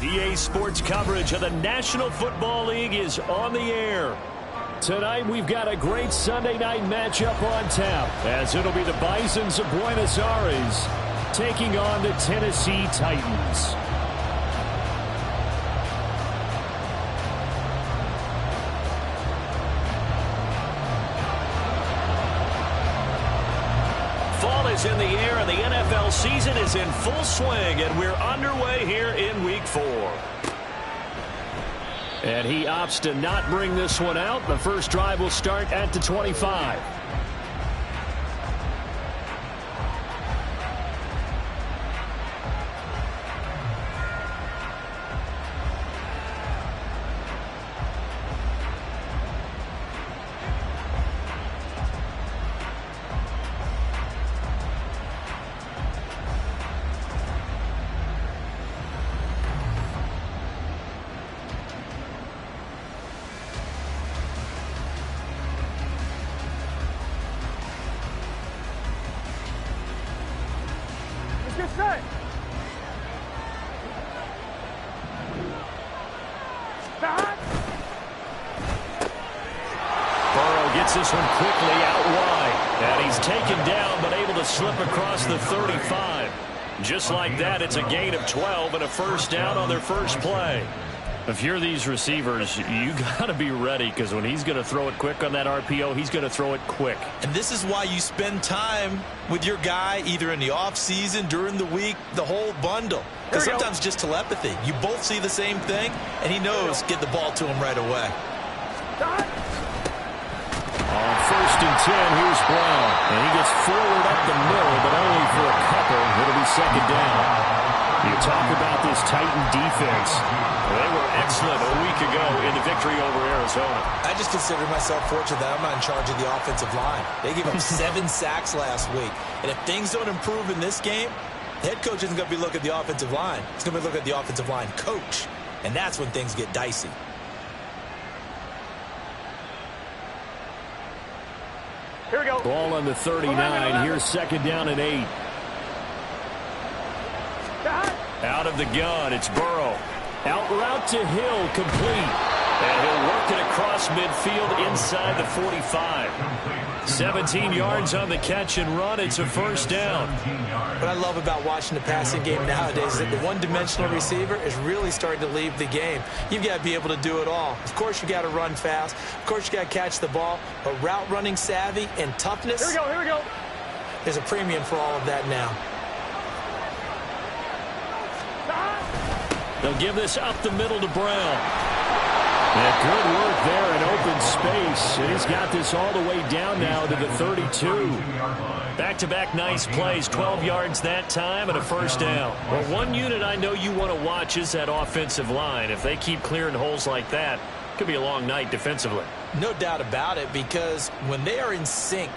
EA Sports coverage of the National Football League is on the air. Tonight we've got a great Sunday night matchup on tap, as it'll be the Bisons of Buenos Aires taking on the Tennessee Titans. Fall is in the air and the NFL season is in full swing, and we're underway here in Week 4. And he opts to not bring this one out. The first drive will start at the 25. This one quickly out wide, and he's taken down but able to slip across the 35. Just like that, it's a gain of 12 and a first down on their first play. If you're these receivers, you got to be ready, because when he's going to throw it quick on that RPO, he's going to throw it quick. And this is why you spend time with your guy either in the offseason, during the week, the whole bundle. Because sometimes just telepathy. You both see the same thing, and he knows get the ball to him right away. On 1st and 10, here's Brown. And he gets forward up the middle, but only for a couple. It'll be second down. You talk about this Titan defense. They were excellent a week ago in the victory over Arizona. I just consider myself fortunate that I'm not in charge of the offensive line. They gave up 7 sacks last week. And if things don't improve in this game, the head coach isn't going to be looking at the offensive line. He's going to be looking at the offensive line coach. And that's when things get dicey. Here we go. Ball on the 39. Here's second down and 8. Out of the gun, it's Burrow. Out route to Hill, complete. And he'll work it across midfield inside the 45. 17 yards on the catch and run. It's a first down. What I love about watching the passing game nowadays is that the one-dimensional receiver is really starting to leave the game. You've got to be able to do it all. Of course, you got to run fast. Of course, you got to catch the ball. But route running savvy and toughness. Here we go. There's a premium for all of that now. They'll give this up the middle to Brown. Yeah, good work there in open space. And he's got this all the way down now to the 32. Back-to-back nice plays, 12 yards that time and a first down. Well, one unit I know you want to watch is that offensive line. If they keep clearing holes like that, it could be a long night defensively. No doubt about it, because when they are in sync,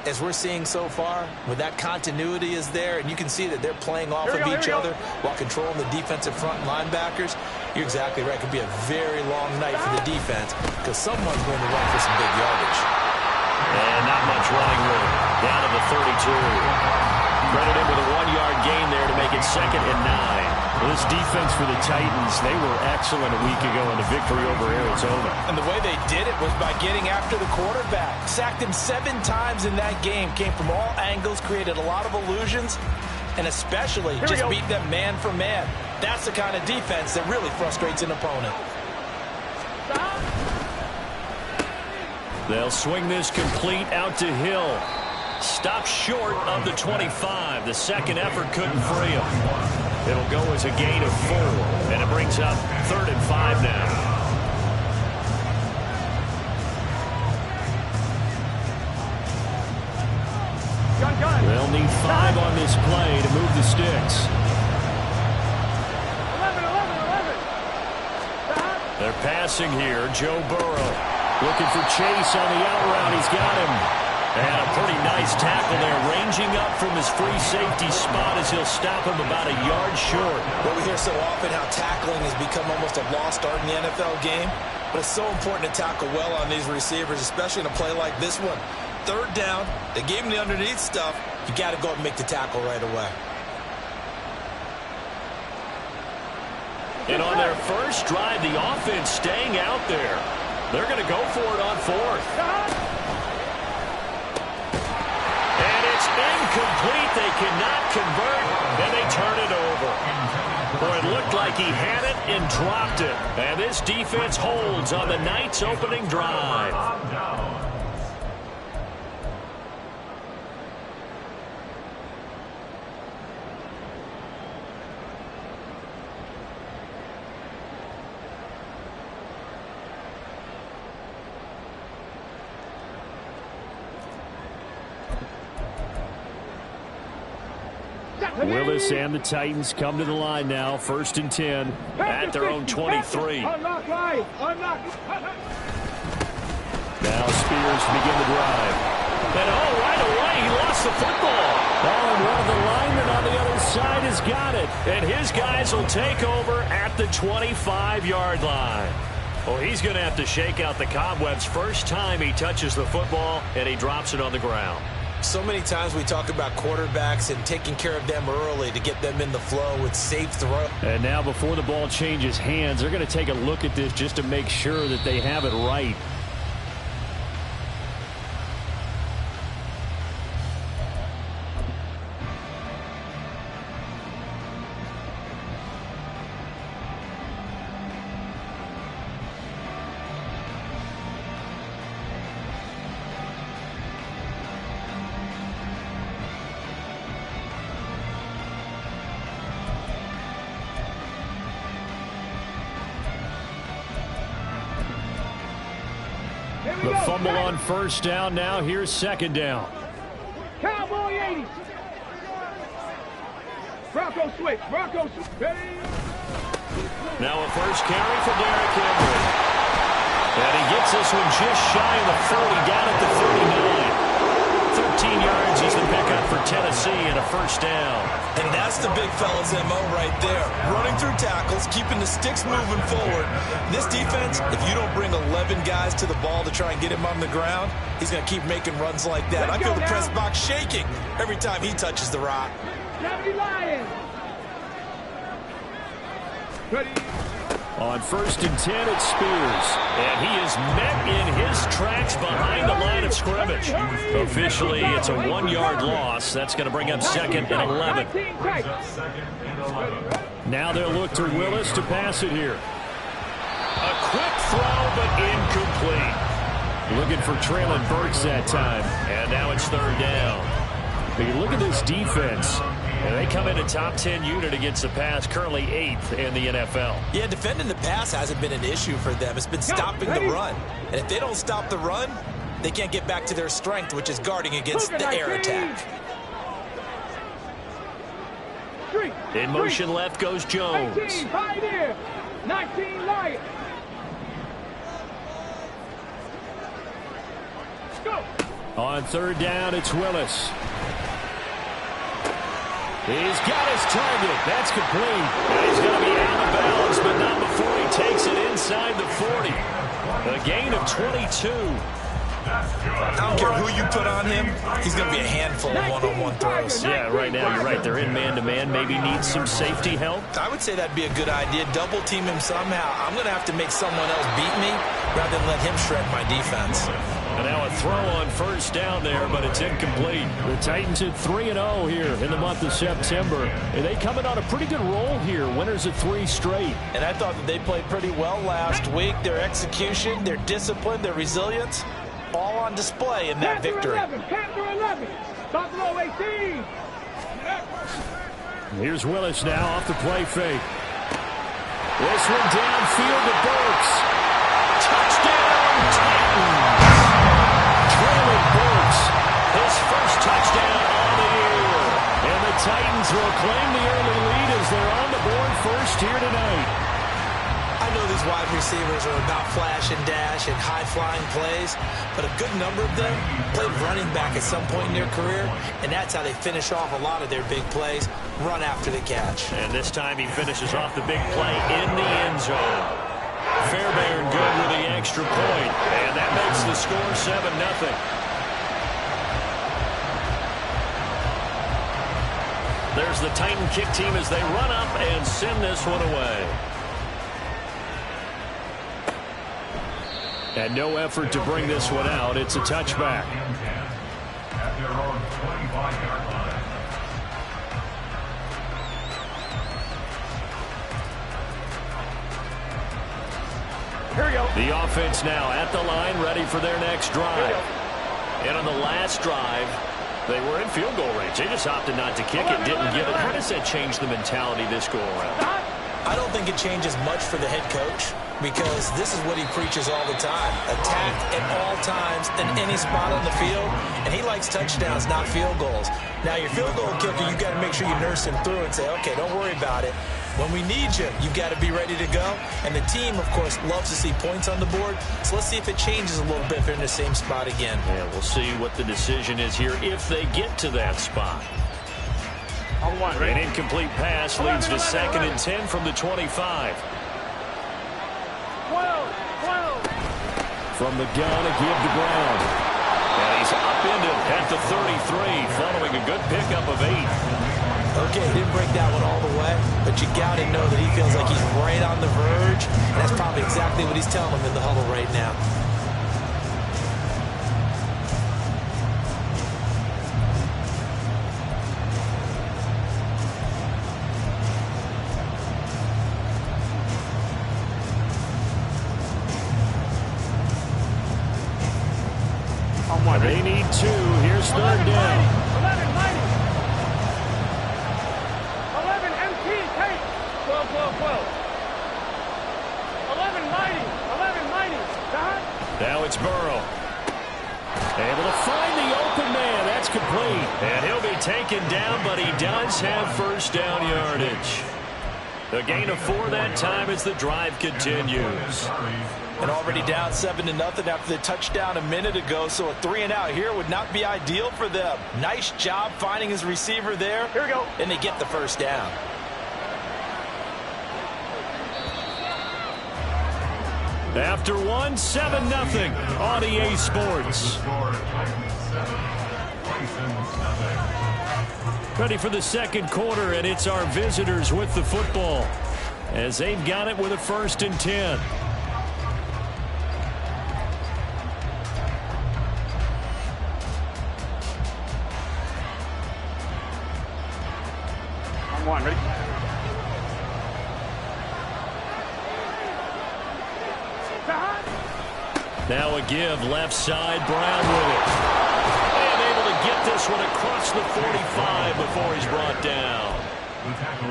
as we're seeing so far, when that continuity is there, and you can see that they're playing off of each other while controlling the defensive front linebackers, you're exactly right. It could be a very long night for the defense, because someone's going to run for some big yardage. And not much running room. Down to the 32. Credit him with a 1-yard gain there to make it second and 9. Well, this defense for the Titans, they were excellent a week ago in the victory over Arizona. And the way they did it was by getting after the quarterback. Sacked him 7 times in that game. Came from all angles, created a lot of illusions, and especially just beat them man for man. That's the kind of defense that really frustrates an opponent. They'll swing this complete out to Hill. Stopped short of the 25. The second effort couldn't free him. It'll go as a gain of 4, and it brings up 3rd and 5 now. They'll need 5 on this play to move the sticks. 11. They're passing here. Joe Burrow looking for Chase on the out route. He's got him. And a pretty nice tackle there, ranging up from his free safety spot as he'll stop him about a yard short. Well, we hear so often how tackling has become almost a lost art in the NFL game, but it's so important to tackle well on these receivers, especially in a play like this one. 3rd down, they gave him the underneath stuff. You got to go and make the tackle right away. And on their first drive, the offense staying out there. They're going to go for it on fourth. And it's incomplete. They cannot convert, and they turn it over. Boy, it looked like he had it and dropped it. And this defense holds on the Knights' opening drive. Willis and the Titans come to the line now, 1st and 10 at their own 23. Now Spears begin the drive. And right away, he lost the football. And one of the linemen on the other side has got it. And his guys will take over at the 25-yard line. Well, he's going to have to shake out the cobwebs first time he touches the football, and he drops it on the ground. So many times we talk about quarterbacks and taking care of them early to get them in the flow with safe throw. And now before the ball changes hands, they're going to take a look at this just to make sure that they have it right. The fumble on first down. Now here's second down. Cowboy 80. Bronco switch. Bronco switch. Now a first carry for Derrick Henry. And he gets this one just shy of the 40, down at the 39. 13 yards is the pickup for Tennessee and a first down. And that's the big fella's MO right there. Running through tackles, keeping the sticks moving forward. This defense, if you don't bring 11 guys to the ball to try and get him on the ground, he's going to keep making runs like that. I feel the press box shaking every time he touches the rock. Lions. Ready. On 1st and 10, it's Spears. And he is met in his tracks behind the line of scrimmage. Officially, it's a 1-yard loss. That's going to bring up 2nd and 11. Now they'll look to Willis to pass it here. A quick throw, but incomplete. Looking for Traylon Burks that time. And now it's 3rd down. But you look at this defense. And they come in a top 10 unit against the pass, currently 8th in the NFL. Yeah, defending the pass hasn't been an issue for them. It's been stopping the run. And if they don't stop the run, they can't get back to their strength, which is guarding against the air attack. In motion left goes Jones. 19 Lions. Go. On 3rd down, it's Willis. He's got his target. That's complete. And he's going to be out of bounds, but not before he takes it inside the 40. A gain of 22. I don't care who you put on him. He's going to be a handful of one-on-one throws. Yeah, right now you're right. They're in man-to-man. Maybe needs some safety help. I would say that'd be a good idea. Double team him somehow. I'm going to have to make someone else beat me rather than let him shred my defense. And now a throw on 1st down there, but it's incomplete. The Titans at 3-0 here in the month of September. And they come in on a pretty good roll here. Winners of 3 straight. And I thought that they played pretty well last week. Their execution, their discipline, their resilience, all on display in that victory. Panther 11. Buffalo 18. Here's Willis now off the play fake. This one downfield to Burks. Touchdown, Titans. Traylon Burks, his first touchdown on the year. And the Titans will claim the early lead as they're on the board first here tonight. I know these wide receivers are about flash and dash and high-flying plays, but a good number of them played running back at some point in their career, and that's how they finish off a lot of their big plays, run after the catch. And this time he finishes off the big play in the end zone. Fairbairn good with the extra point, and that makes the score 7-0. There's the Titan kick team as they run up and send this one away. And no effort to bring this one out. It's a touchback. At their own 25-yard line. Here we go. The offense now at the line, ready for their next drive. And on the last drive, they were in field goal range. They just opted not to kick it, didn't give it. How does that change the mentality this go around? I don't think it changes much for the head coach because this is what he preaches all the time. Attack at all times in any spot on the field, and he likes touchdowns, not field goals. Now, your field goal kicker, you've got to make sure you nurse him through and say, okay, don't worry about it. When we need you, you've got to be ready to go. And the team, of course, loves to see points on the board. So let's see if it changes a little bit if they're in the same spot again. Yeah, we'll see what the decision is here if they get to that spot. An incomplete pass leads to 2nd and 10 from the 25. 12. From the gun, a give to Brown. And he's upended at the 33, following a good pickup of 8. Okay, he didn't break that one all the way, but you got to know that he feels like he's right on the verge, and that's probably exactly what he's telling him in the huddle right now. They need 2. Here's 3rd down. 11, mighty. 11, MT, take. 12, 12, 12. 11, mighty. 11, mighty. Now it's Burrow. Able to find the open man. That's complete. And he'll be taken down, but he does have first down yardage. The gain of 4 that time as the drive continues. And already down 7-0 after the touchdown a minute ago, so a 3-and-out here would not be ideal for them. Nice job finding his receiver there. Here we go. And they get the first down. After 1, 7-0 on EA Sports. Ready for the second quarter, and it's our visitors with the football as they've got it with a 1st and 10. On 1, ready? Now a give, left side, Brown with it. And able to get this one across the 45 before he's brought down.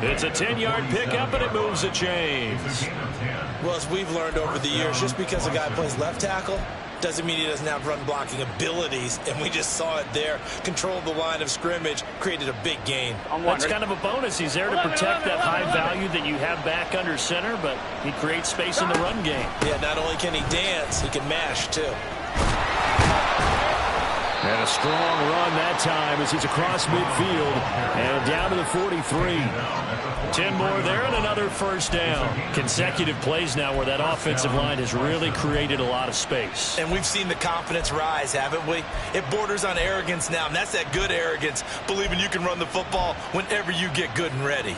It's a 10-yard pickup, and it moves the chains. Well, as we've learned over the years, just because a guy plays left tackle doesn't mean he doesn't have run-blocking abilities, and we just saw it there. Controlled the line of scrimmage, created a big gain. That's kind of a bonus. He's there to protect that high value that you have back under center, but he creates space in the run game. Yeah, not only can he dance, he can mash, too. And a strong run that time as he's across midfield and down to the 43. 10 more there and another first down. Consecutive plays now where that offensive line has really created a lot of space. And we've seen the confidence rise, haven't we? It borders on arrogance now, and that's that good arrogance, believing you can run the football whenever you get good and ready.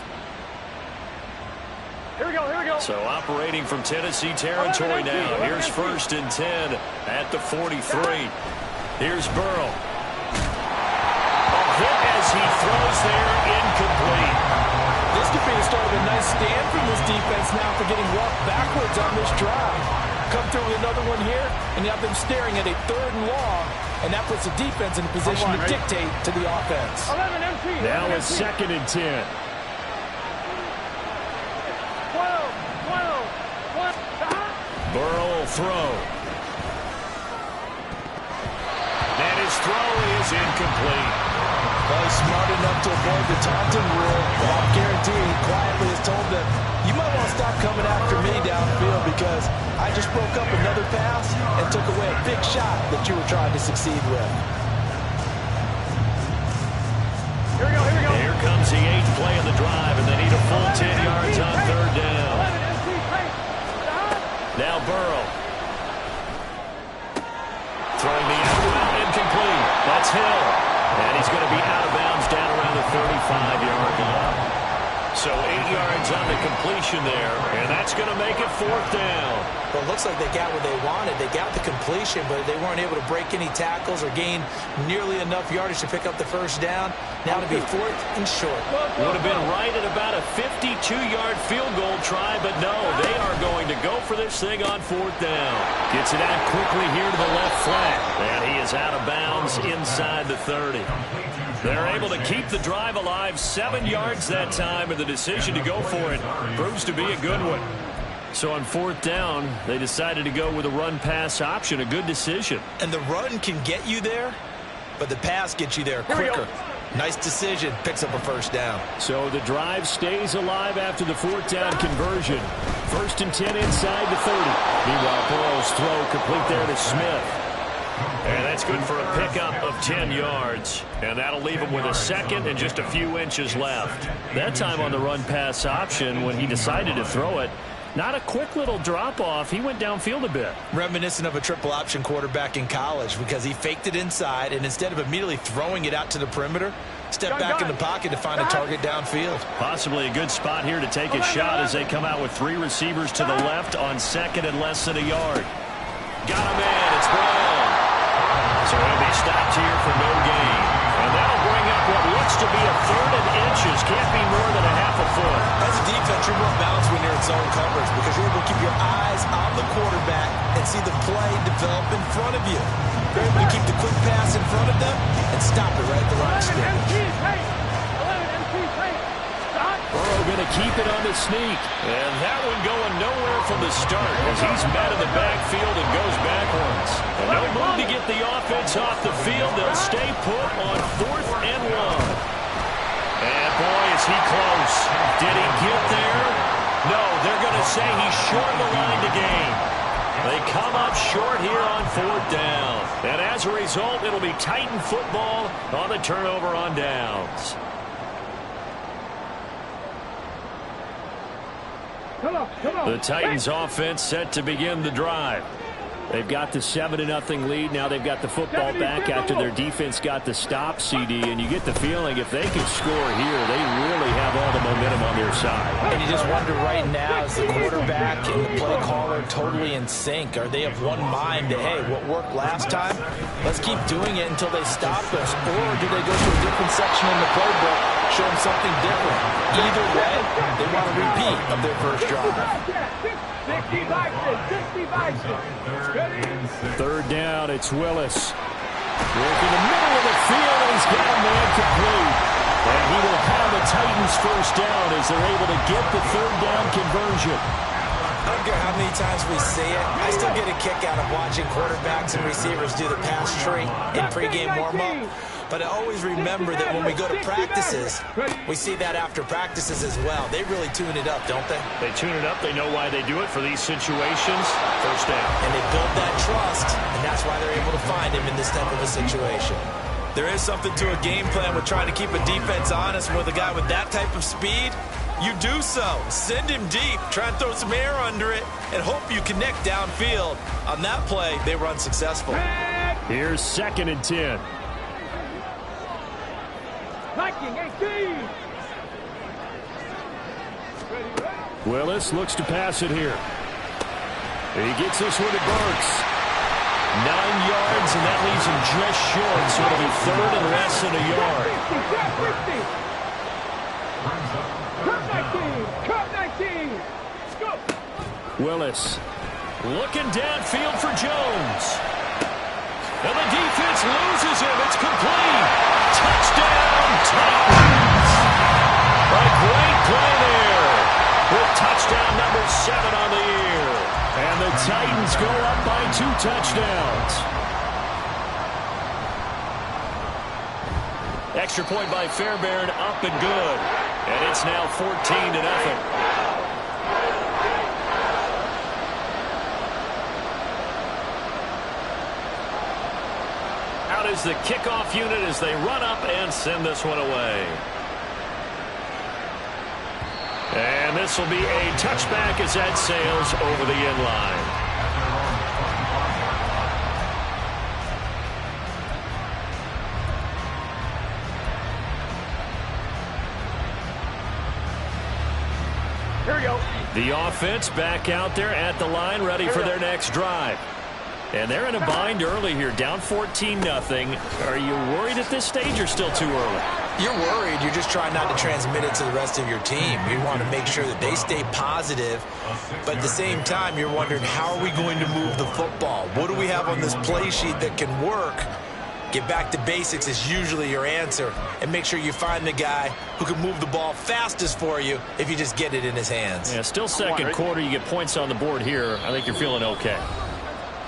Here we go, here we go. So operating from Tennessee territory now. Here's 1st and 10 at the 43. Here's Burrow. A hit as he throws there, incomplete. This could be the start of a nice stand from this defense now for getting walked backwards on this drive. Come through with another one here, and you have them staring at a 3rd and long, and that puts the defense in a position to dictate to the offense. 11, MT. Now it's 2nd and 10. 12, 12, 12. Burrow will throw. And his throw is incomplete. Well, he's smart enough to avoid the taunting rule, but I guarantee he quietly has told them, you might want to stop coming after me downfield because I just broke up another pass and took away a big shot that you were trying to succeed with. Here we go, here we go. Here comes the 8th play of the drive, and they need a full 10 yards on 3rd down. 11, MT, take. Now Burrow. Throwing the out route, incomplete. That's Hill. And he's going to be out of bounds down around the 35-yard line. So 8 yards on the completion there, and that's going to make it 4th down. Well, it looks like they got what they wanted. They got the completion, but they weren't able to break any tackles or gain nearly enough yardage to pick up the first down. Now to be 4th and short. Would have been right at about a 52-yard field goal try, but no, they are going to go for this thing on 4th down. Gets it out quickly here to the left flat, and he is out of bounds inside the 30. They're able to keep the drive alive, 7 yards that time, and the decision to go for it proves to be a good one. So on 4th down, they decided to go with a run-pass option, a good decision. And the run can get you there, but the pass gets you there quicker. Nice decision, picks up a first down. So the drive stays alive after the 4th down conversion. 1st and 10 inside the 30. Meanwhile, Burrow's throw complete there to Smith. And that's good for a pickup of 10 yards. And that'll leave him with a second and just a few inches left. That time on the run-pass option, when he decided to throw it, not a quick little drop-off. He went downfield a bit. Reminiscent of a triple option quarterback in college because he faked it inside, and instead of immediately throwing it out to the perimeter, stepped back in the pocket to find a target downfield. Possibly a good spot here to take a shot as they come out with 3 receivers to the left on 2nd and less than a yard. Got him in. It's Brown. So he'll be stopped here for no gain. And that'll bring up what looks to be a 3rd and inches. Can't be more than a half a foot. As a defense, you're more balanced when you're in zone coverage because you're able to keep your eyes on the quarterback and see the play develop in front of you. You're able to keep the quick pass in front of them and stop it right at the line of scrimmage. Burrow going to keep it on the sneak. And that one going nowhere from the start as he's met in the backfield and goes backwards. And no move to get the offense off the field. They'll stay put on 4th and 1. And boy, is he close. Did he get there? No, they're going to say he's short of the line to gain. They come up short here on 4th down. And as a result, it'll be Titan football on the turnover on downs. The Titans offense set to begin the drive. They've got the 7-0 lead. Now they've got the football back after their defense got the stop, CD. And you get the feeling if they can score here, they really have all the momentum on their side. And you just wonder right now, is the quarterback and the play caller totally in sync? Are they of one mind that, hey, what worked last time, let's keep doing it until they stop us? Or do they go to a different section in the playbook, show them something different? Either way, they want a repeat of their first drive. 3rd down, it's Willis. Working the middle of the field, and he's got a man complete. And he will have the Titans first down as they're able to get the 3rd down conversion. I don't care how many times we see it. I still get a kick out of watching quarterbacks and receivers do the pass tree in pregame warm-up. But I always remember that when we go to practices, we see that after practices as well. They really tune it up, don't they? They tune it up. They know why they do it for these situations. First down. And they build that trust, and that's why they're able to find him in this type of a situation. There is something to a game plan with trying to keep a defense honest. With a guy with that type of speed, you do so. Send him deep, try and throw some air under it, and hope you connect downfield. On that play, they were unsuccessful. Here's 2nd and 10. Willis looks to pass it here. He gets this one to Burks. 9 yards, and that leaves him just short, so it'll be 3rd and less than a yard. Willis looking downfield for Jones. And the defense loses him. It's complete. Touchdown, Titans. A great play there with touchdown number 7 on the year. And the Titans go up by 2 touchdowns. Extra point by Fairbairn, up and good. And it's now 14-0. Out is the kickoff unit as they run up and send this one away. And this will be a touchback as that sails over the end line. The offense back out there at the line, ready for their next drive. And they're in a bind early here, down 14-0. Are you worried at this stage or still too early? You're worried. You're just trying not to transmit it to the rest of your team. You want to make sure that they stay positive, but at the same time, you're wondering, how are we going to move the football? What do we have on this play sheet that can work? Get back to basics is usually your answer, and make sure you find the guy who can move the ball fastest for you if you just get it in his hands. Yeah, still second quarter. You get points on the board here. I think you're feeling okay.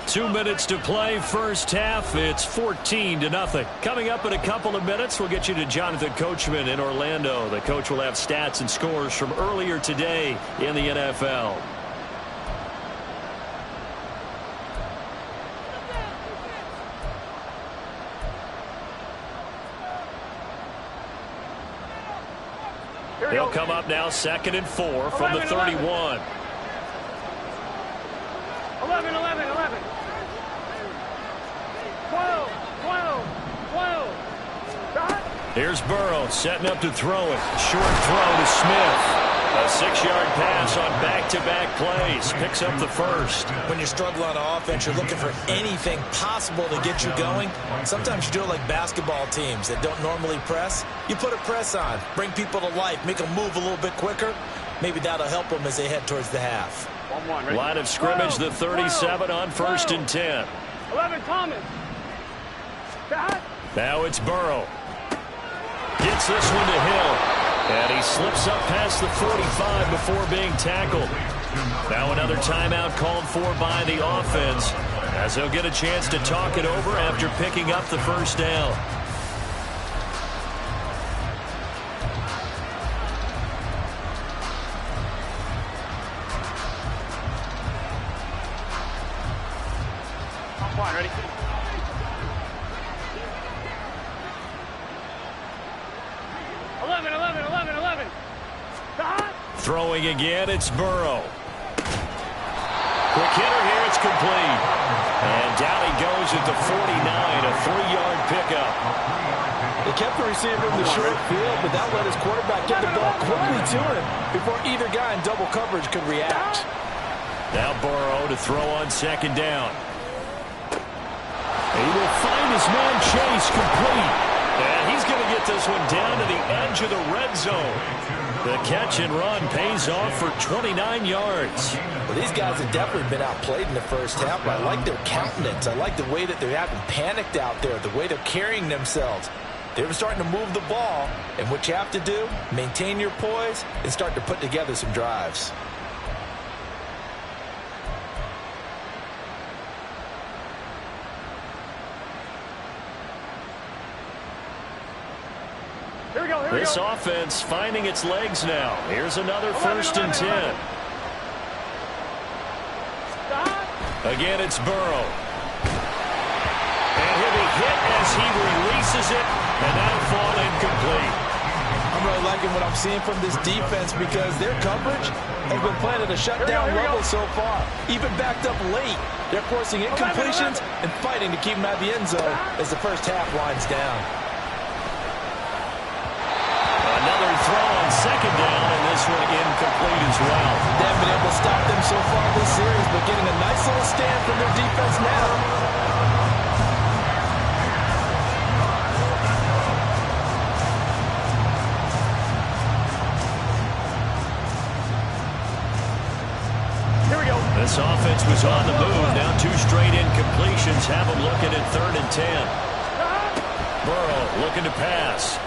2 minutes to play, first half. It's 14-0. Coming up in a couple of minutes, we'll get you to Jonathan Coachman in Orlando. The coach will have stats and scores from earlier today in the NFL. He'll come up now, 2nd and 4 from the 31. 11, 11, 11. 12, 12, 12. Here's Burrow setting up to throw it. Short throw to Smith. A 6-yard pass on back-to-back plays. Picks up the first. When you struggle on offense, you're looking for anything possible to get you going. Sometimes you do it like basketball teams that don't normally press. You put a press on, bring people to life, make them move a little bit quicker. Maybe that'll help them as they head towards the half. Line of scrimmage, the 37 on 1st and 10. 11, Thomas. Now it's Burrow. Gets this one to Hill. And he slips up past the 45 before being tackled. Now another timeout called for by the offense, as they'll get a chance to talk it over after picking up the first down. Ready? Throwing again, it's Burrow. Quick hitter here, it's complete. And down he goes at the 49, a 3-yard pickup. They kept the receiver in the short field, but that let his quarterback get the ball quickly to him before either guy in double coverage could react. Now Burrow to throw on 2nd down. He will find his man Chase, complete. And he's going to get this one down to the edge of the red zone. The catch and run pays off for 29 yards. Well, these guys have definitely been outplayed in the first half, but I like their countenance. I like the way that they haven't panicked out there, the way they're carrying themselves. They're starting to move the ball, and what you have to do, maintain your poise and start to put together some drives. This offense finding its legs now. Here's another 1st and 10. Again, it's Burrow. And he'll be hit as he releases it, and that'll fall incomplete. I'm really liking what I'm seeing from this defense because their coverage has been playing at a shutdown level so far. Even backed up late, they're forcing incompletions and fighting to keep them out of the end zone as the first half winds down. Another throw on 2nd down, and this one incomplete as well. They haven't been able to stop them so far this series, but getting a nice little stand from their defense now. This offense was on the move. Now 2 straight incompletions have them looking at 3rd and 10. Burrow looking to pass.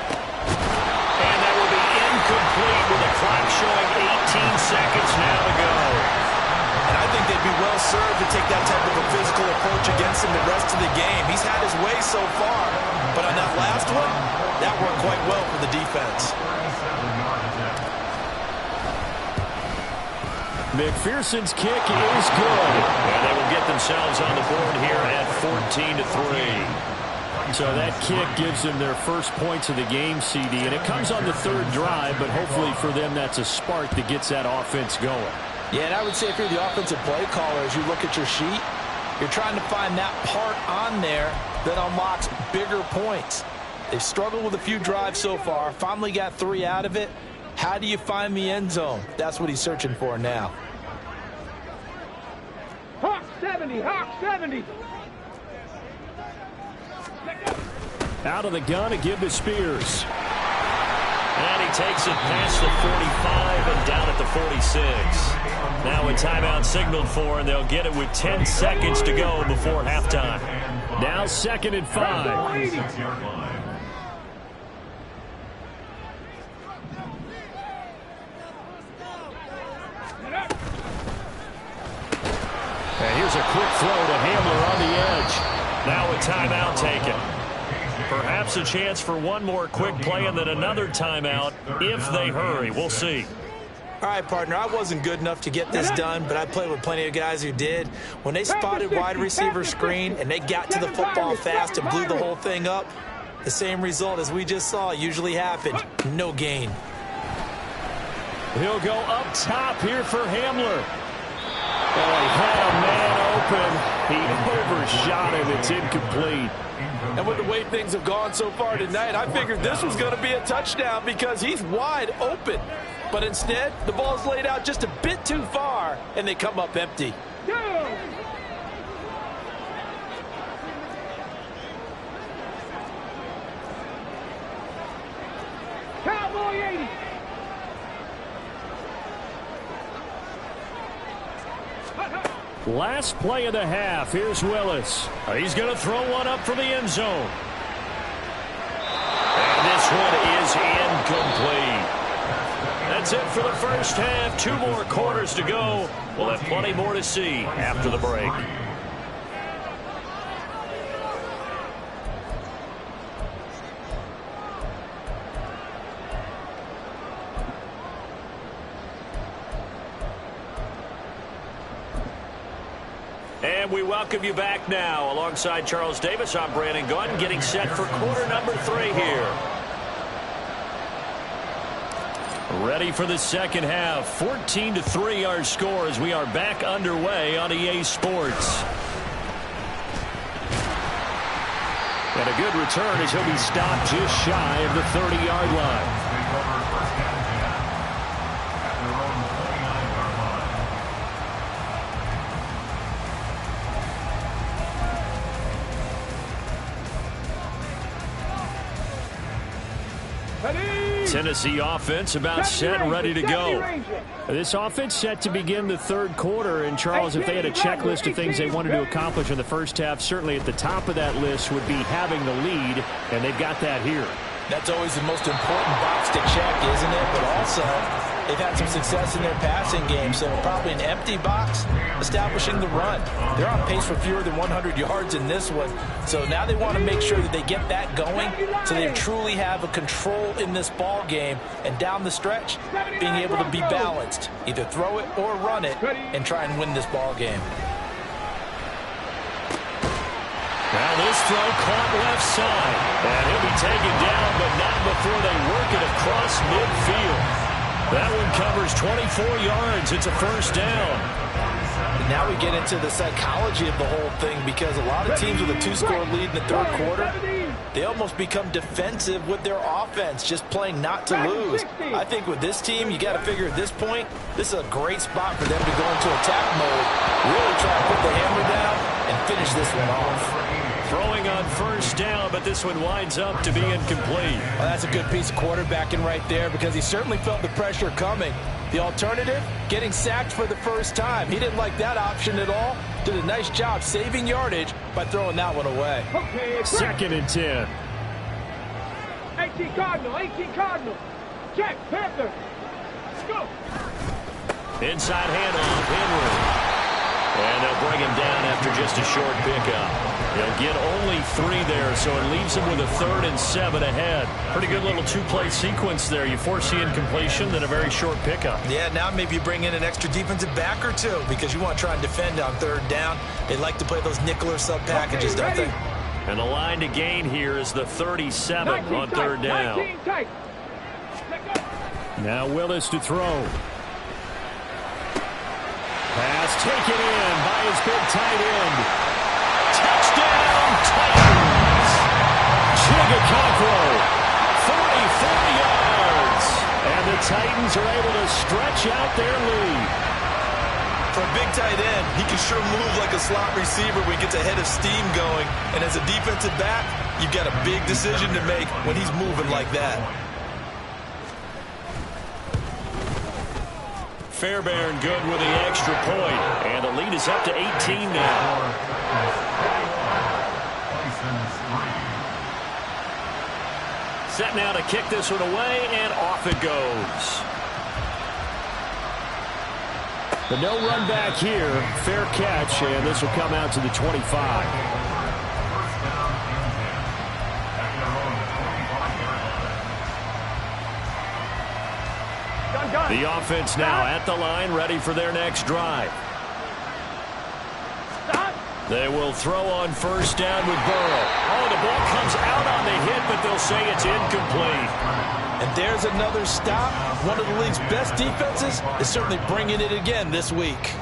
And that will be incomplete with the clock showing 18 seconds now to go. And I think they'd be well served to take that type of a physical approach against him the rest of the game. He's had his way so far, but on that last one, that worked quite well for the defense. McPherson's kick is good. And they will get themselves on the board here at 14-3. So that kick gives them their first points of the game, CD. And it comes on the 3rd drive, but hopefully for them that's a spark that gets that offense going. Yeah, and I would say if you're the offensive play caller, as you look at your sheet, you're trying to find that part on there that unlocks bigger points. They've struggled with a few drives so far, finally got 3 out of it. How do you find the end zone? That's what he's searching for now. Hawk 70, Hawk 70. Out of the gun to give to Spears. And he takes it past the 45 and down at the 46. Now a timeout signaled for, and they'll get it with 10 seconds to go before halftime. Now 2nd and 5. And here's a quick throw to Hamler on the edge. Now a timeout taken. Perhaps a chance for one more quick play and then another timeout if they hurry. We'll see. All right, partner, I wasn't good enough to get this done, but I played with plenty of guys who did. When they spotted wide receiver screen and they got to the football fast and blew the whole thing up, the same result as we just saw usually happened. No gain. He'll go up top here for Hamler. Oh, he had a man open. He overshot him. It's incomplete. And with the way things have gone so far tonight, I figured this was going to be a touchdown because he's wide open. But instead, the ball's laid out just a bit too far, and they come up empty. Cowboy 80. Last play of the half. Here's Willis. He's going to throw one up for the end zone. And this one is incomplete. That's it for the first half. 2 more quarters to go. We'll have plenty more to see after the break. And we welcome you back now. Alongside Charles Davis, I'm Brandon Gaudin, getting set for quarter number 3 here. Ready for the second half. 14-3 our score as we are back underway on EA Sports. And a good return as he'll be stopped just shy of the 30-yard line. Tennessee offense about set and ready to go. This offense set to begin the 3rd quarter. And, Charles, if they had a checklist of things they wanted to accomplish in the first half, certainly at the top of that list would be having the lead, and they've got that here. That's always the most important box to check, isn't it? But also, they've had some success in their passing game, so probably an empty box establishing the run. They're on pace for fewer than 100 yards in this one, so now they want to make sure that they get that going so they truly have a control in this ball game, and down the stretch, being able to be balanced, either throw it or run it, and try and win this ball game. Now this throw caught left side. And he'll be taken down, but not before they work it across midfield. That one covers 24 yards. It's a first down. And now we get into the psychology of the whole thing, because a lot of teams with a 2-score lead in the 3rd quarter, they almost become defensive with their offense, just playing not to lose. I think with this team, you got to figure at this point, this is a great spot for them to go into attack mode, really try to put the hammer down and finish this one off. Throwing on first down, but this one winds up to be incomplete. Well, that's a good piece of quarterbacking right there, because he certainly felt the pressure coming. The alternative, getting sacked for the first time. He didn't like that option at all. Did a nice job saving yardage by throwing that one away. 2nd and 10. 18 Cardinal, 18 Cardinal. Check, Panther. Let's go. Inside handoff, Henry. And they'll bring him down after just a short pickup. They'll get only 3 there, so it leaves them with a 3rd and 7 ahead. Pretty good little 2-play sequence there. You force the incompletion, then a very short pickup. Yeah, now maybe you bring in an extra defensive back or 2, because you want to try and defend on 3rd down. They like to play those nickel or sub packages, don't they? And the line to gain here is the 37 on 3rd down. Now Willis to throw. Pass taken in by his big tight end. Touchdown, Titans! Chigga Conqueror, 44 yards. And the Titans are able to stretch out their lead. For a big tight end, he can sure move like a slot receiver when he gets a head of steam going. And as a defensive back, you've got a big decision to make when he's moving like that. Fairbairn good with the extra point. And the lead is up to 18 now. Set now to kick this one away, and off it goes. The no run back here, fair catch, and this will come out to the 25. The offense now at the line, ready for their next drive. They will throw on first down with Burrow. Oh, the ball comes out on the hit, but they'll say it's incomplete. And there's another stop. One of the league's best defenses is certainly bringing it again this week.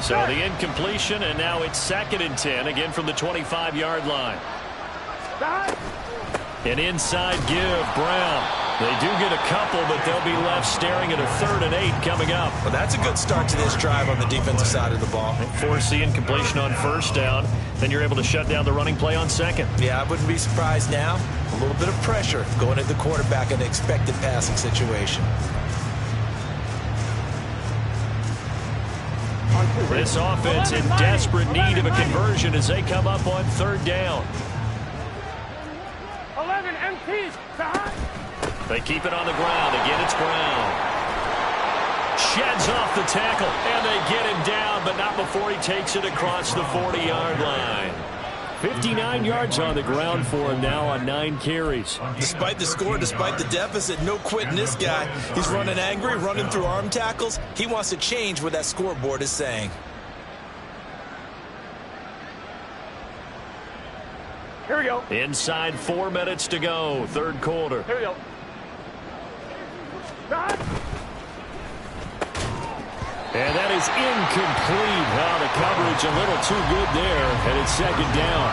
So the incompletion, and now it's 2nd and 10, again from the 25-yard line. An inside give, Brown. They do get a couple, but they'll be left staring at a 3rd and 8 coming up. Well, that's a good start to this drive on the defensive side of the ball. Force the incompletion on first down, then you're able to shut down the running play on 2nd. Yeah, I wouldn't be surprised now. A little bit of pressure going at the quarterback in an expected passing situation. This offense in desperate need of a conversion as they come up on 3rd down. 11 MT. They keep it on the ground. Again, it's Brown. Sheds off the tackle, and they get him down, but not before he takes it across the 40-yard line. 59 yards on the ground for him now on 9 carries. Despite the score, despite the deficit, no quitting this guy. He's running angry, running through arm tackles. He wants to change what that scoreboard is saying. Here we go. Inside 4 minutes to go, 3rd quarter. Here we go. And that is incomplete. Oh, the coverage a little too good there, and it's 2nd down.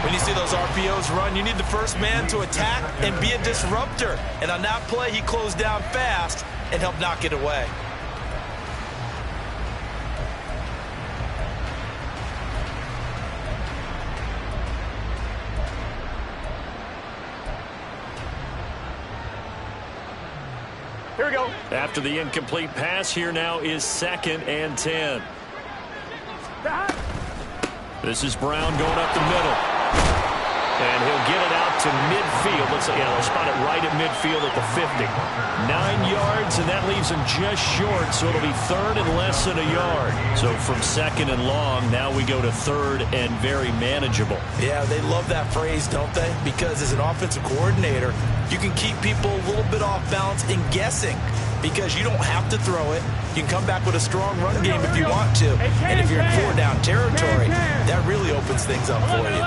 When you see those RPOs run, you need the first man to attack and be a disruptor. And on that play, he closed down fast and helped knock it away. Here we go. After the incomplete pass, here now is 2nd and 10. This is Brown going up the middle. And he'll get it out to midfield. They'll spot it right at midfield at the 50. 9 yards, and that leaves him just short, so it'll be 3rd and less than a yard. So from 2nd and long, now we go to 3rd and very manageable. Yeah, they love that phrase, don't they? Because as an offensive coordinator, you can keep people a little bit off balance and guessing because you don't have to throw it. You can come back with a strong run game if you want to. And if you're in 4-down territory, that really opens things up for you.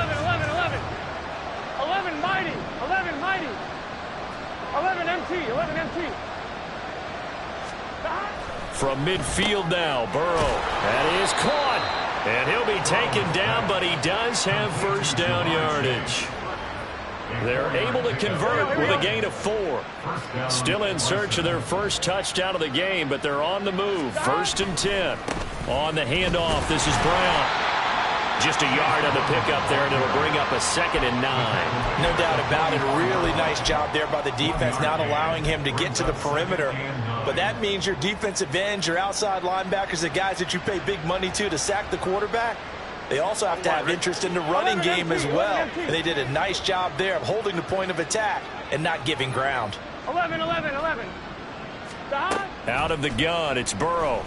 11 mighty. 11 MT. From midfield now, Burrow. That is caught. And he'll be taken down, but he does have first down yardage. They're able to convert with a gain of 4. Still in search of their first touchdown of the game, but they're on the move. 1st and 10. On the handoff, this is Brown. Just a yard on the pickup there, and it'll bring up a 2nd and 9. No doubt about it. A really nice job there by the defense, not allowing him to get to the perimeter. But that means your defensive ends, your outside linebackers, the guys that you pay big money to sack the quarterback, they also have to have interest in the running game as well. And they did a nice job there of holding the point of attack and not giving ground. 11. Out of the gun, it's Burrow.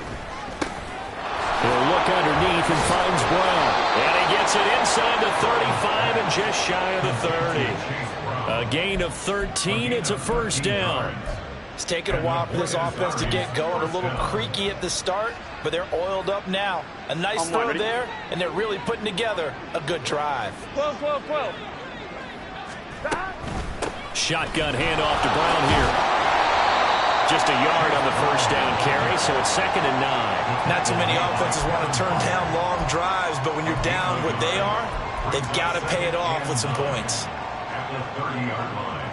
He'll look underneath and finds Brown. And he gets it inside the 35 and just shy of the 30. A gain of 13. It's a first down. It's taken a while for this offense to get going. A little creaky at the start, but they're oiled up now. A nice throw there, and they're really putting together a good drive. 12. Shotgun handoff to Brown here. Just a yard on the first down carry, so it's 2nd and 9. Not too many offenses want to turn down long drives, but when you're down what they are, they've got to pay it off with some points. At the 30-yard line.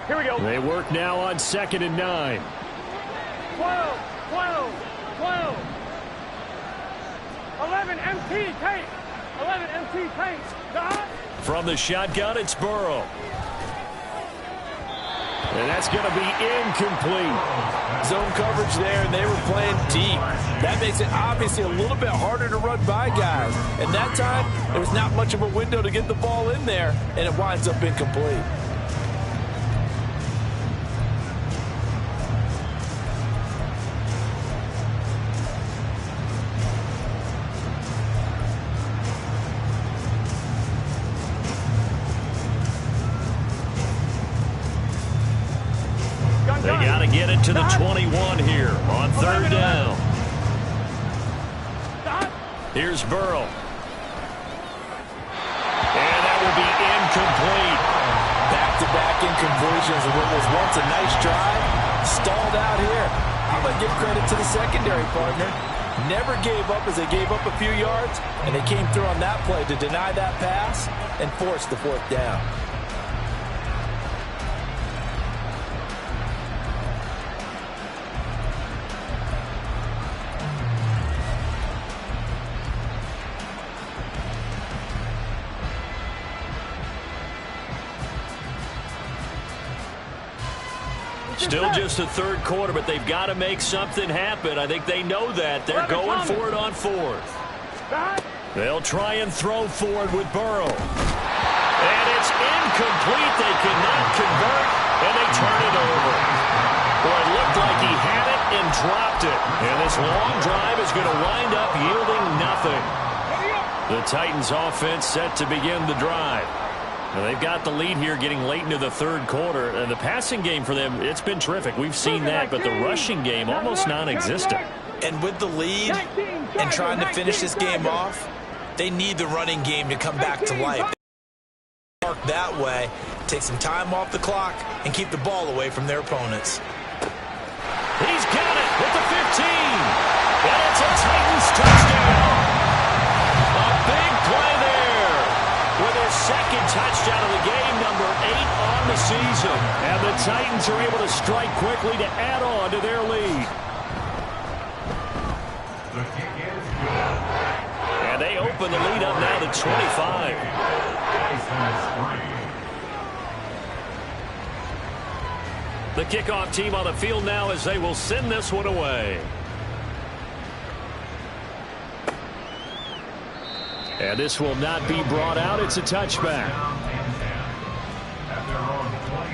Here we go. They work now on 2nd and 9. 12, 12. 11 MT tape. 11 MT tape. Dot. From the shotgun, it's Burrow. And that's going to be incomplete. Zone coverage there, and they were playing deep. That makes it obviously a little bit harder to run by guys. And that time, there was not much of a window to get the ball in there, and it winds up incomplete. They got to get it to the 21 here on 3rd down. Here's Burrow. And that will be incomplete. Back-to-back incompletions of what was once a nice drive. Stalled out here. I'm going to give credit to the secondary partner. Never gave up as they gave up a few yards, and they came through on that play to deny that pass and force the 4th down. Still just the 3rd quarter, but they've got to make something happen. I think they know that. They're going for it on 4th. They'll try and throw forward with Burrow. And it's incomplete. They cannot convert, and they turn it over. Boy, it looked like he had it and dropped it. And this long drive is going to wind up yielding nothing. The Titans offense set to begin the drive. Now, they've got the lead here getting late into the 3rd quarter. And the passing game for them, it's been terrific. We've seen that, but the rushing game almost non-existent. And with the lead and trying to finish this game off, they need the running game to come back to life. Work that way, take some time off the clock, and keep the ball away from their opponents. He's got it with the 15. And it's a Titans touchdown. A big play there with his 2nd touchdown of the game, number 8 on the season. And the Titans are able to strike quickly to add on to their lead. The kick is good. And they open the lead up now to 25. The kickoff team on the field now as they will send this one away. And this will not be brought out. It's a touchback. At their own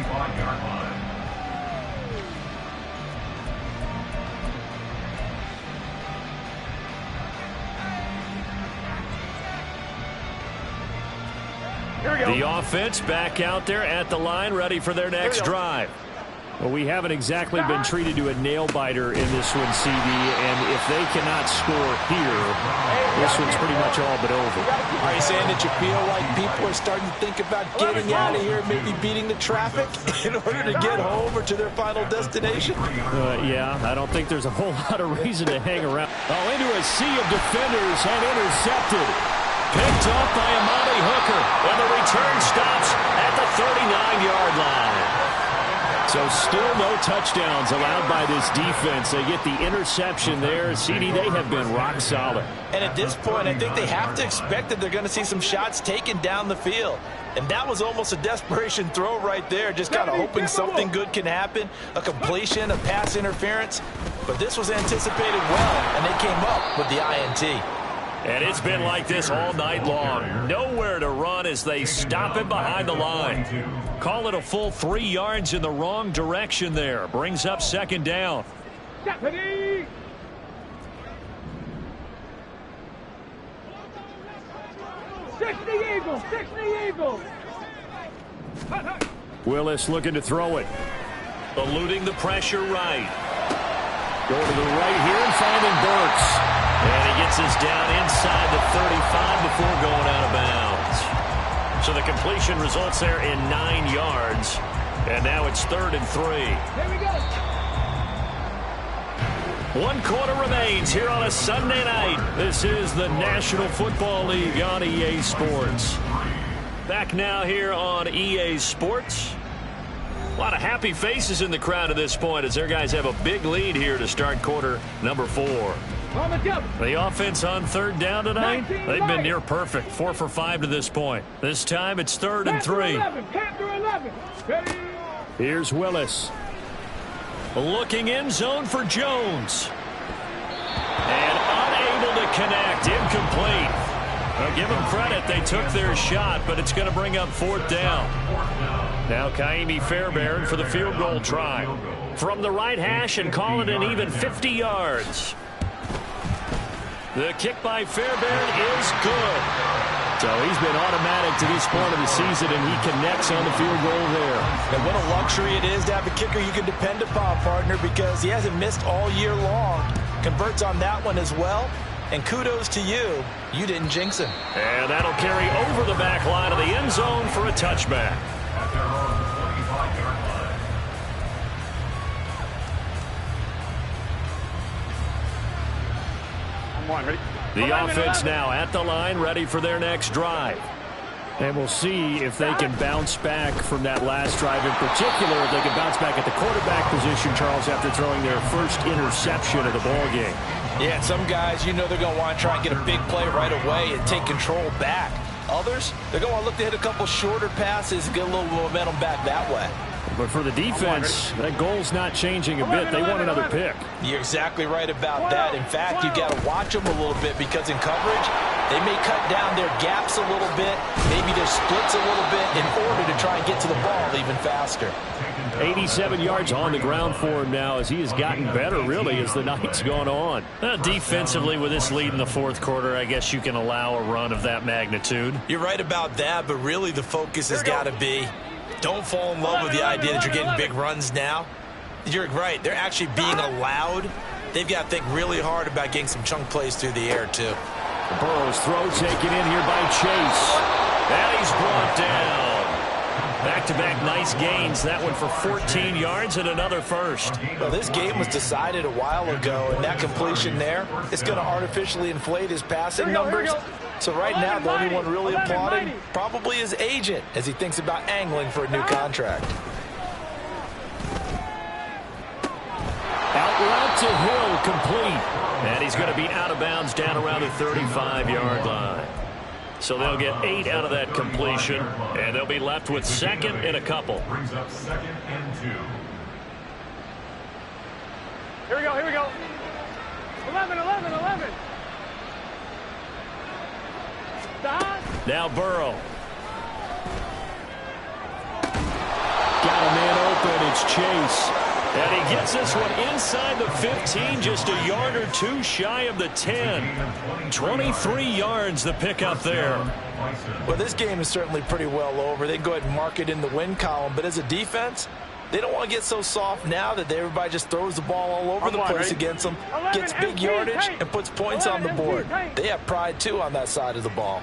25-yard line. Here we go. The offense back out there at the line, ready for their next drive. Well, we haven't exactly been treated to a nail-biter in this one, CD, and if they cannot score here, this one's pretty much all but over. Are you saying that you feel like people are starting to think about getting out of here, maybe beating the traffic in order to get home or to their final destination? Yeah, I don't think there's a whole lot of reason to hang around. Oh, into a sea of defenders and intercepted. Picked off by Amani Hooker, and the return stops at the 39-yard line. So still no touchdowns allowed by this defense. They get the interception there. CD, they have been rock solid. And at this point, I think they have to expect that they're going to see some shots taken down the field. And that was almost a desperation throw right there, just kind of hoping something good can happen, a completion, a pass interference. But this was anticipated well, and they came up with the INT. And it's been like this all night long. Nowhere to run as they stop it behind the line. Call it a full 3 yards in the wrong direction there. Brings up 2nd down. Deputy! Six the Eagles! Six the Eagles! Willis looking to throw it. Eluding the pressure right. Going to the right here and finding Burks. And he gets us down inside the 35 before going out of bounds. So the completion results there in 9 yards. And now it's 3rd and 3. Here we go! 1 quarter remains here on a Sunday night. This is the National Football League on EA Sports. Back now here on EA Sports. A lot of happy faces in the crowd at this point as their guys have a big lead here to start quarter number 4. The offense on 3rd down tonight, they've been near perfect. 4 for 5 to this point. This time it's 3rd and 3. Here's Willis. Looking end zone for Jones. And unable to connect. Incomplete. Well, give them credit. They took their shot, but it's going to bring up 4th down. Now Kaimi Fairbairn for the field goal try. From the right hash and call it an even 50 yards. The kick by Fairbairn is good. So he's been automatic to this point of the season, and he connects on the field goal there. And what a luxury it is to have a kicker you can depend upon, partner, because he hasn't missed all year long. Converts on that one as well. And kudos to you. You didn't jinx him. And that'll carry over the back line of the end zone for a touchback. At their own 25-yard line. The offense now at the line, ready for their next drive. And we'll see if they can bounce back from that last drive in particular, if they can bounce back at the quarterback position, Charles, after throwing their first interception of the ball game. Yeah, some guys, you know they're going to want to try and get a big play right away and take control back. Others, they're going to look to hit a couple shorter passes and get a little momentum back that way. But for the defense, that goal's not changing a bit. They want another pick. You're exactly right about that. In fact, you got to watch them a little bit because in coverage, they may cut down their gaps a little bit, maybe their splits a little bit in order to try and get to the ball even faster. 87 yards on the ground for him now as he has gotten better, really, as the night's gone on. Defensively, with this lead in the 4th quarter, I guess you can allow a run of that magnitude. You're right about that, but really the focus has got to be don't fall in love with the idea that you're getting big runs now. You're right. They're actually being allowed. They've got to think really hard about getting some chunk plays through the air, too. Burrow's throw taken in here by Chase. And he's brought down. Back-to-back nice gains. That one for 14 yards and another first. Well, this game was decided a while ago, and that completion there is going to artificially inflate his passing numbers. So right now, the only one really applauding probably his agent as he thinks about angling for a new contract. Out route to Hill, complete. And he's going to be out of bounds down around the 35-yard line. So they'll get 8 out of that completion, and they'll be left with 2nd and a couple. Brings up 2nd and 2. Here we go, here we go. 11. Now Burrow. Got a man open. It's Chase. And he gets this one inside the 15, just a yard or two shy of the 10. 23 yards the pickup there. Well, this game is certainly pretty well over. They can go ahead and mark it in the win column. But as a defense, they don't want to get so soft now that everybody just throws the ball all over the place against them, gets big yardage, and puts points on the board. They have pride, too, on that side of the ball.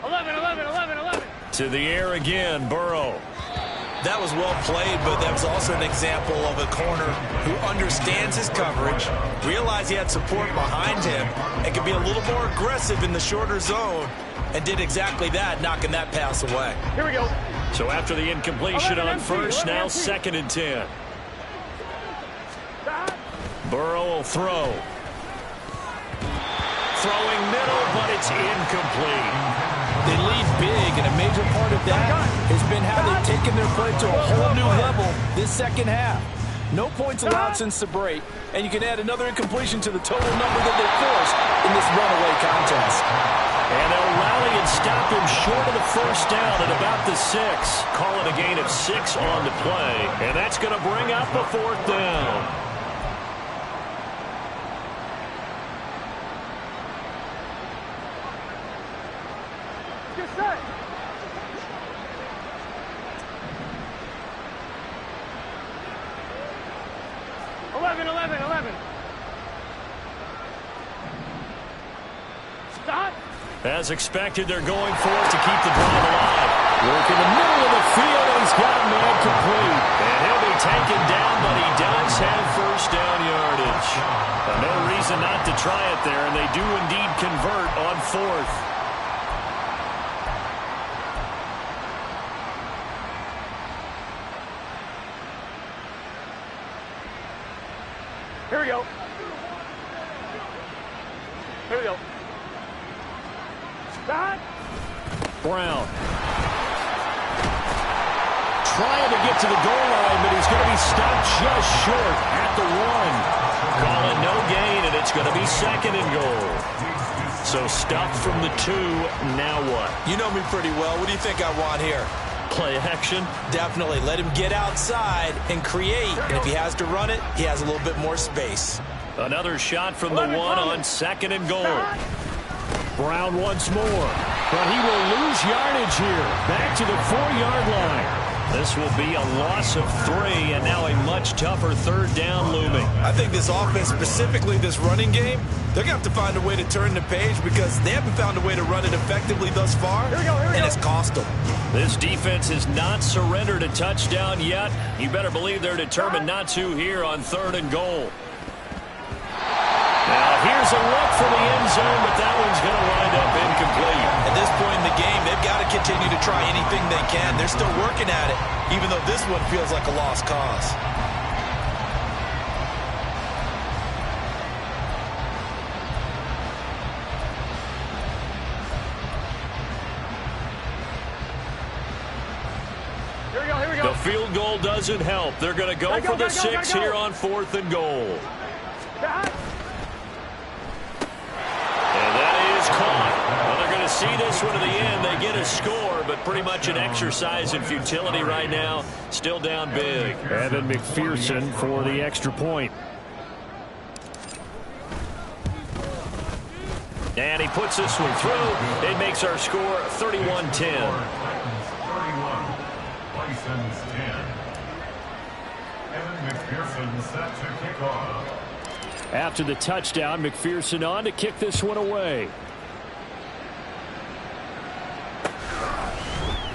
11. To the air again, Burrow. That was well played, but that was also an example of a corner who understands his coverage, realized he had support behind him, and could be a little more aggressive in the shorter zone, and did exactly that, knocking that pass away. Here we go. So after the incompletion on first, now 2nd and 10. Burrow will throw. Throwing middle, but it's incomplete. They lead big, and a major part of that has been how they've taken their play to a whole new level this second half. No points allowed since the break, and you can add another incompletion to the total number that they forced in this runaway contest. And they'll rally and stop him short of the first down at about the 6. Call it a gain of 6 on the play, and that's going to bring up a 4th down. Get set. Eleven. Stop. As expected, they're going for it to keep the drive alive. Work in the middle of the field, and he's got a man complete. And he'll be taken down, but he does have first down yardage. No reason not to try it there, and they do indeed convert on 4th. Here we go. Here we go. Back. Brown. Trying to get to the goal line, but he's going to be stopped just short at the 1. Call it no gain, and it's going to be 2nd and goal. So stopped from the 2. Now what? You know me pretty well. What do you think I want here? Play action? Definitely. Let him get outside and create. And if he has to run it, he has a little bit more space. Another shot from the 1 on 2nd and goal. Brown once more. But he will lose yardage here. Back to the 4-yard line. This will be a loss of 3, and now a much tougher 3rd down looming. I think this offense, specifically this running game, they're going to have to find a way to turn the page because they haven't found a way to run it effectively thus far, and it's cost them. This defense has not surrendered a touchdown yet. You better believe they're determined not to here on 3rd and goal. Now here's a look for the end zone, but that one's going to wind up incomplete. At this point in the game, they've got to continue to try anything they can. They're still working at it, even though this one feels like a lost cause. Here we go, here we go. The field goal doesn't help. They're going to go for the 6 here on 4th and goal. Back. And that is caught. Well, they're going to see this one to the end. They get a score, but pretty much an exercise in futility right now. Still down big. Evan McPherson for the extra point. And he puts this one through. It makes our score 31-10. 31. Bison's 10. Evan McPherson set to kick off. After the touchdown, McPherson on to kick this one away.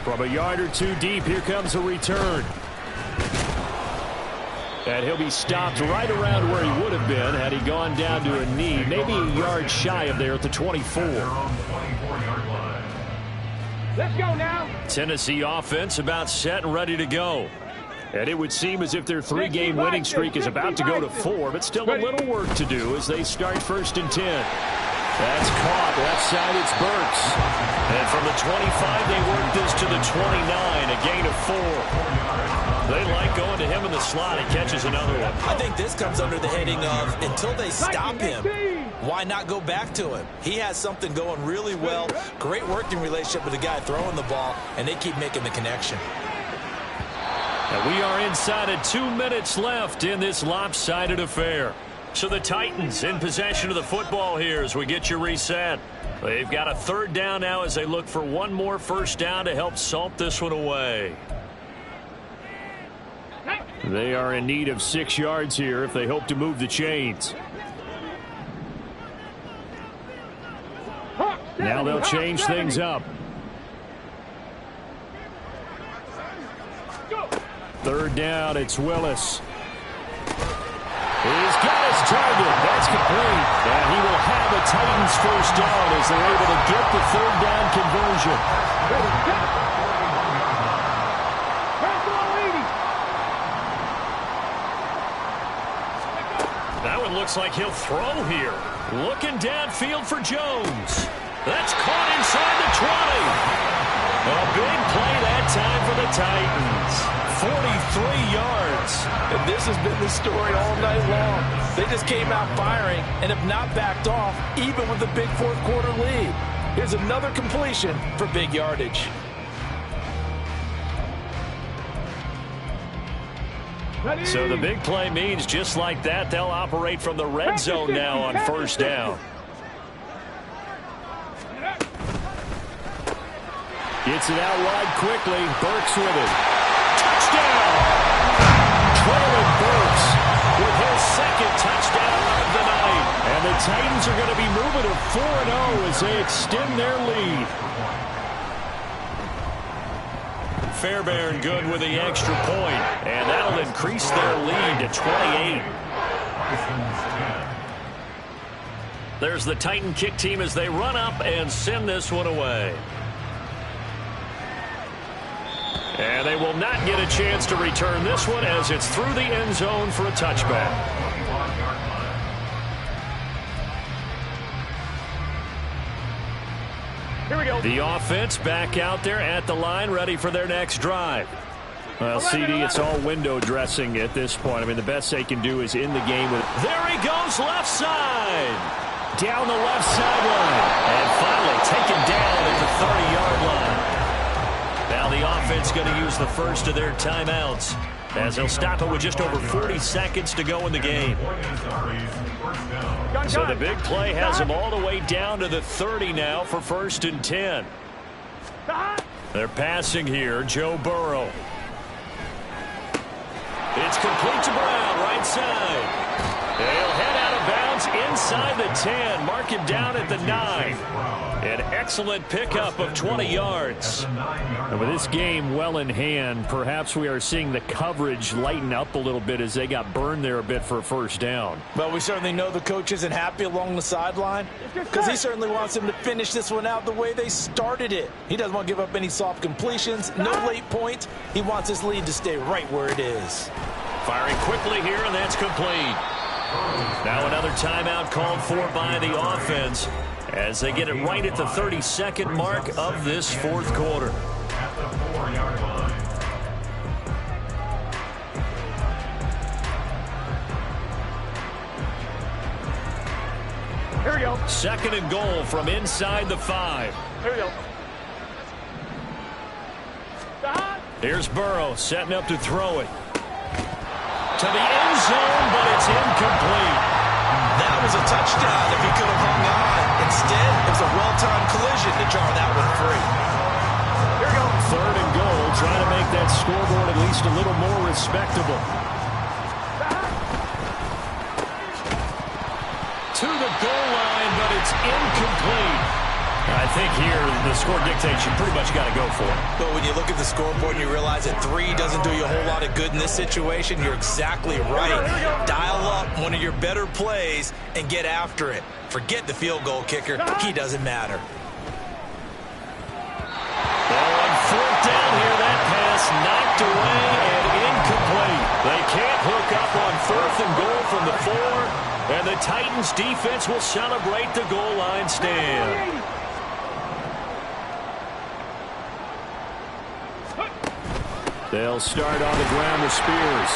From a yard or 2 deep, here comes a return. And he'll be stopped right around where he would have been had he gone down to a knee, maybe a yard shy of there at the 24. Let's go now. Tennessee offense about set and ready to go. And it would seem as if their 3-game winning streak is about to go to 4, but still a little work to do as they start 1st and 10. That's caught. Left side, it's Burks. And from the 25, they work this to the 29, a gain of 4. They like going to him in the slot. He catches another one. I think this comes under the heading of until they stop him, why not go back to him? He has something going really well. Great working relationship with the guy throwing the ball, and they keep making the connection. And we are inside of 2 minutes left in this lopsided affair. So the Titans in possession of the football here as we get you reset. They've got a 3rd down now as they look for one more first down to help salt this one away. They are in need of 6 yards here if they hope to move the chains. Now they'll change things up. 3rd down, it's Willis. He's got his target. That's complete. And he will have a Titans first down as they're able to get the 3rd down conversion. That one looks like he'll throw here. Looking downfield for Jones. That's caught inside the 20. A big play that time for the Titans. 43 yards. And this has been the story all night long. They just came out firing and have not backed off, even with the big 4th quarter lead. Here's another completion for big yardage. So the big play means just like that, they'll operate from the red zone now on first down. Gets it out wide quickly. Burks with it. Touchdown! Traylon Burks with his 2nd touchdown of the night. And the Titans are going to be moving to 4-0 as they extend their lead. Fairbairn good with the extra point, and that'll increase their lead to 28. There's the Titan kick team as they run up and send this one away. And they will not get a chance to return this one as it's through the end zone for a touchback. Here we go. The offense back out there at the line, ready for their next drive. Well, CD, it's all window dressing at this point. I mean, the best they can do is in the game with. There he goes, left side. Down the left sideline. And finally taken down at the 30-yard line. Now the offense going to use the first of their timeouts as they'll stop it with just over 40 seconds to go in the game. So the big play has them all the way down to the 30 now for 1st and 10. They're passing here, Joe Burrow. It's complete to Brown, right side. They'll head out of bounds inside the 10. Mark him down at the 9. An excellent pickup of 20 yards. And with this game well in hand, perhaps we are seeing the coverage lighten up a little bit as they got burned there a bit for a first down. Well, we certainly know the coach isn't happy along the sideline because he certainly wants them to finish this one out the way they started it. He doesn't want to give up any soft completions, no late points. He wants his lead to stay right where it is. Firing quickly here, and that's complete. Now another timeout called for by the offense as they get it right at the 32nd mark of this fourth quarter. At the 4-yard line. Here we go. 2nd and goal from inside the 5. Here we go. Here's Burrow setting up to throw it. To the end zone, but it's incomplete. That was a touchdown if he could have hung on. Instead, it was a well-timed collision to jar that one free. Here we go. 3rd and goal, trying to make that scoreboard at least a little more respectable. To the goal line, but it's incomplete. I think here the score dictates you pretty much got to go for it. But when you look at the scoreboard and you realize that 3 doesn't do you a whole lot of good in this situation, you're exactly right. Dial up one of your better plays and get after it. Forget the field goal kicker. He doesn't matter. Well, on 4th down here, that pass knocked away and incomplete. They can't hook up on 4th and goal from the 4, and the Titans defense will celebrate the goal line stand. They'll start on the ground with Spears.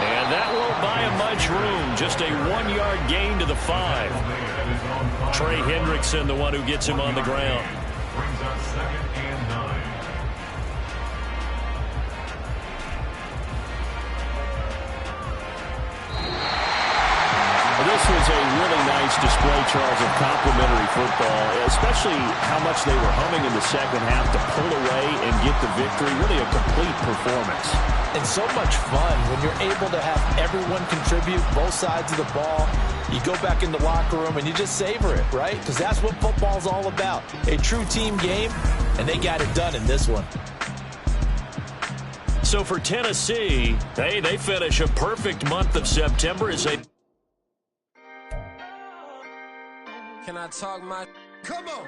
And that won't buy him much room. Just a 1-yard gain to the 5. Trey Hendrickson, the one who gets him on the ground. Brings up 2nd and 9. This was a really nice display, Charles, of complimentary football, especially how much they were humming in the second half to pull away and get the victory. Really a complete performance. And so much fun when you're able to have everyone contribute, both sides of the ball. You go back in the locker room and you just savor it, right? Because that's what football's all about. A true team game, and they got it done in this one. So for Tennessee, they finish a perfect month of September as they... Can I talk my... Come on!